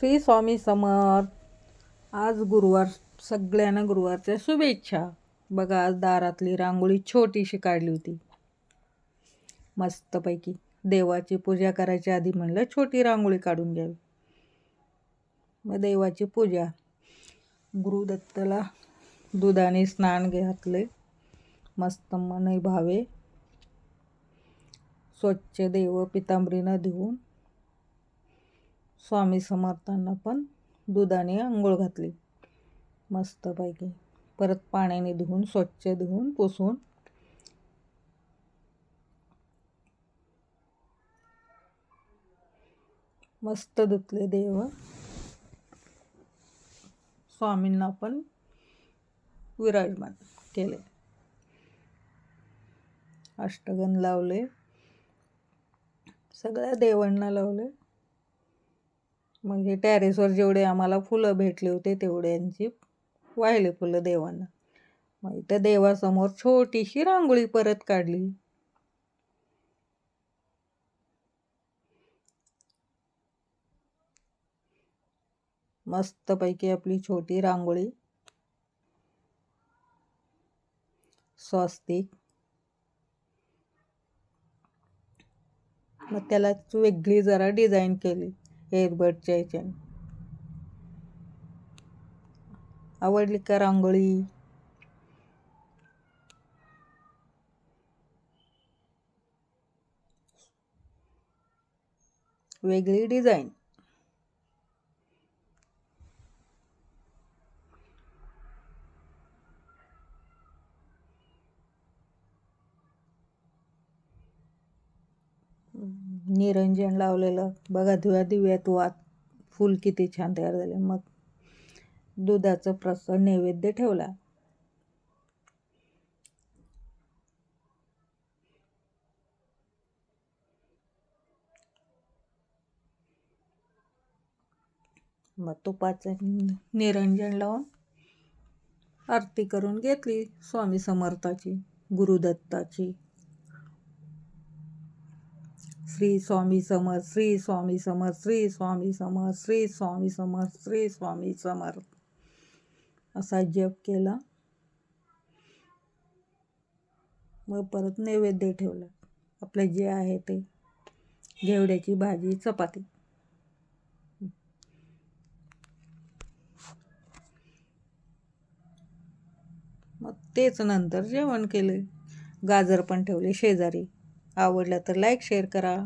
श्री स्वामी समर्थ. आज गुरुवार, सगळ्यांना गुरुवारच्या शुभेच्छा. बघा, आज दारातली रांगोळी छोटीशी काढली होती मस्तपैकी. देवाची पूजा करायच्या आधी म्हणलं छोटी रांगोळी काढून घ्यावी. मग देवाची पूजा. गुरुदत्ताला दुधाने स्नान घातले, मस्त मन भावे. स्वच्छ देव पितांबरीनं धुवून स्वामी समर्थांना पण दुधाने आंघोळ घातली मस्तपैकी. परत पाण्याने धुवून, स्वच्छ धुवून पुसून मस्त धुतले देव. स्वामींना पण विराजमान केले, अष्टगंध लावले, सगळ्या देवांना लावले. मग हे टेरेसवर जेवढे आम्हाला फुलं भेटले होते तेवढ्यांची वाहिले फुलं देवांना. मग इथं देवासमोर छोटीशी रांगोळी परत काढली. मस्तपैकी आपली छोटी रांगोळी. स्वस्तिक. मग त्याला वेगळी जरा डिझाईन केली एअरबडच्या ह्याच्याने. आवडली का रांगोळी? वेगळी डिझाईन. निरंजन लावलेलं बघा, दिव्यात वात फूल किती छान तयार झाले. मग दुधाचं प्रसाद नैवेद्य ठेवला. मग तुपाचं निरंजन लावून आरती करून घेतली स्वामी समर्थाची, गुरुदत्ताची. श्री स्वामी समर्थ, श्री स्वामी समर्थ, श्री स्वामी समर्थ, श्री स्वामी समर्थ, श्री स्वामी समर्थ असा जप केला. मग परत नैवेद्य ठेवला. आपले जे आहे ते घेवड्याची भाजी, चपाती. मग तेच नंतर जेवण केले. गाजर पण ठेवले शेजारी. आवडलं तर लाईक शेअर करा.